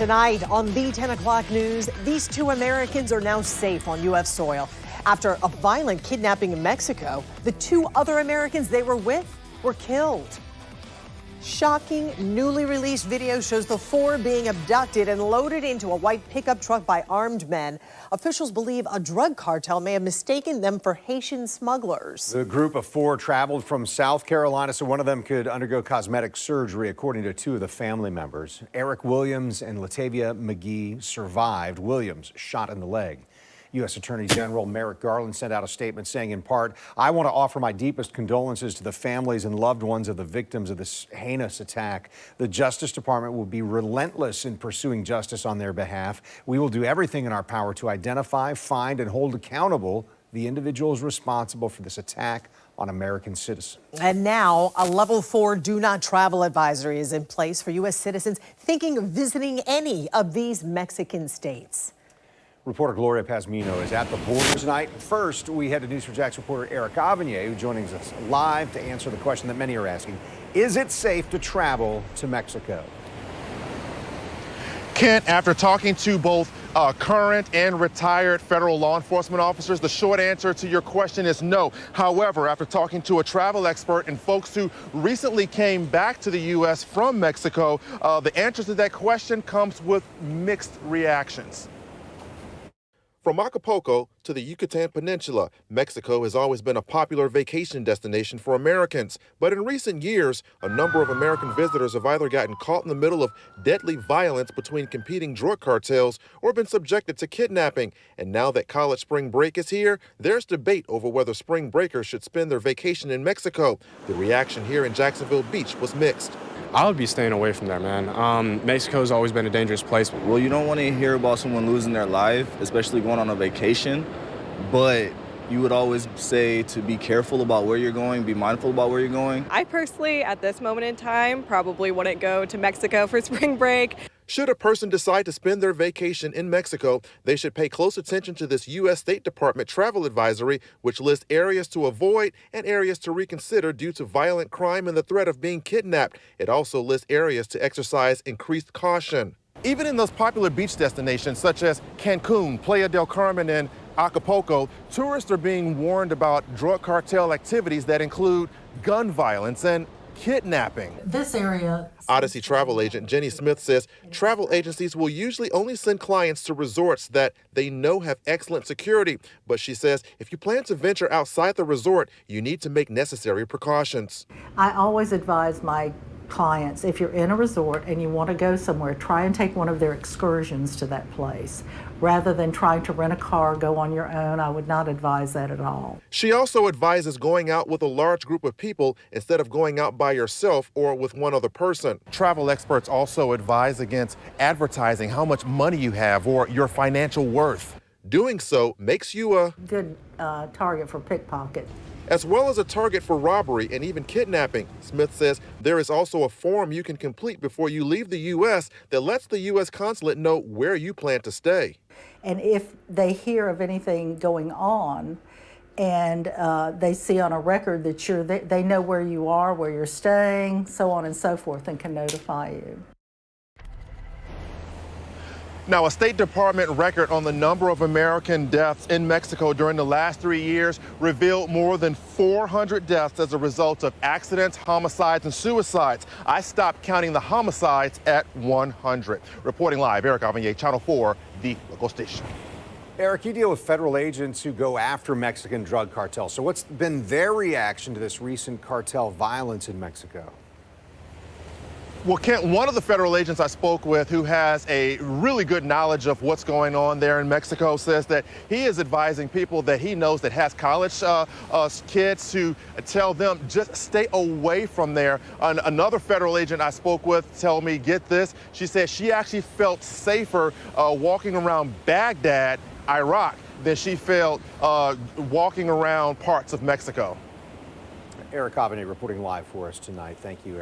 Tonight on the 10 o'clock news, these two Americans are now safe on U.S. soil. After a violent kidnapping in Mexico, the two other Americans they were with were killed. Shocking, newly released video shows the four being abducted and loaded into a white pickup truck by armed men. Officials believe a drug cartel may have mistaken them for Haitian smugglers. The group of four traveled from South Carolina, so one of them could undergo cosmetic surgery, according to two of the family members. Eric Williams and Latavia McGee survived. Williams shot in the leg. U.S. Attorney General Merrick Garland sent out a statement saying, in part, "I want to offer my deepest condolences to the families and loved ones of the victims of this heinous attack. The Justice Department will be relentless in pursuing justice on their behalf. We will do everything in our power to identify, find, and hold accountable the individuals responsible for this attack on American citizens." And now a level 4 do not travel advisory is in place for U.S. citizens thinking of visiting any of these Mexican states. Reporter Gloria Pazmino is at the border tonight. First, we head to News4Jax reporter Eric Avanier, who joins us live to answer the question that many are asking. Is it safe to travel to Mexico? Kent, after talking to both current and retired federal law enforcement officers, the short answer to your question is no. However, after talking to a travel expert and folks who recently came back to the U.S. from Mexico, the answer to that question comes with mixed reactions. From Acapulco to the Yucatan Peninsula, Mexico has always been a popular vacation destination for Americans. But in recent years, a number of American visitors have either gotten caught in the middle of deadly violence between competing drug cartels or been subjected to kidnapping. And now that college spring break is here, there's debate over whether spring breakers should spend their vacation in Mexico. The reaction here in Jacksonville Beach was mixed. I would be staying away from there, man. Mexico's always been a dangerous place. Well, you don't want to hear about someone losing their life, especially going on a vacation, but you would always say to be careful about where you're going, be mindful about where you're going. I personally, at this moment in time, probably wouldn't go to Mexico for spring break. Should a person decide to spend their vacation in Mexico, they should pay close attention to this U.S. State Department travel advisory, which lists areas to avoid and areas to reconsider due to violent crime and the threat of being kidnapped. It also lists areas to exercise increased caution. Even in those popular beach destinations such as Cancun, Playa del Carmen, and Acapulco, tourists are being warned about drug cartel activities that include gun violence and kidnapping. This area. Odyssey travel agent Jenny Smith says travel agencies will usually only send clients to resorts that they know have excellent security. But she says if you plan to venture outside the resort, you need to make necessary precautions. I always advise my clients, if you're in a resort and you want to go somewhere, try and take one of their excursions to that place. Rather than trying to rent a car, go on your own, I would not advise that at all. She also advises going out with a large group of people instead of going out by yourself or with one other person. Travel experts also advise against advertising how much money you have or your financial worth. Doing so makes you a good target for pickpocket, as well as a target for robbery and even kidnapping. Smith says there is also a form you can complete before you leave the U.S. that lets the U.S. consulate know where you plan to stay. And if they hear of anything going on and they see on a record that they know where you are, where you're staying, so on and so forth, and can notify you. Now, a State Department record on the number of American deaths in Mexico during the last 3 years revealed more than 400 deaths as a result of accidents, homicides, and suicides. I stopped counting the homicides at 100. Reporting live, Eric Avanier, Channel 4, the local station. Eric, you deal with federal agents who go after Mexican drug cartels. So what's been their reaction to this recent cartel violence in Mexico? Well, Kent, one of the federal agents I spoke with who has a really good knowledge of what's going on there in Mexico says that he is advising people that he knows that has college kids to tell them just stay away from there. Another federal agent I spoke with told me, get this, she said she actually felt safer walking around Baghdad, Iraq, than she felt walking around parts of Mexico. Eric Avanier reporting live for us tonight. Thank you, Eric.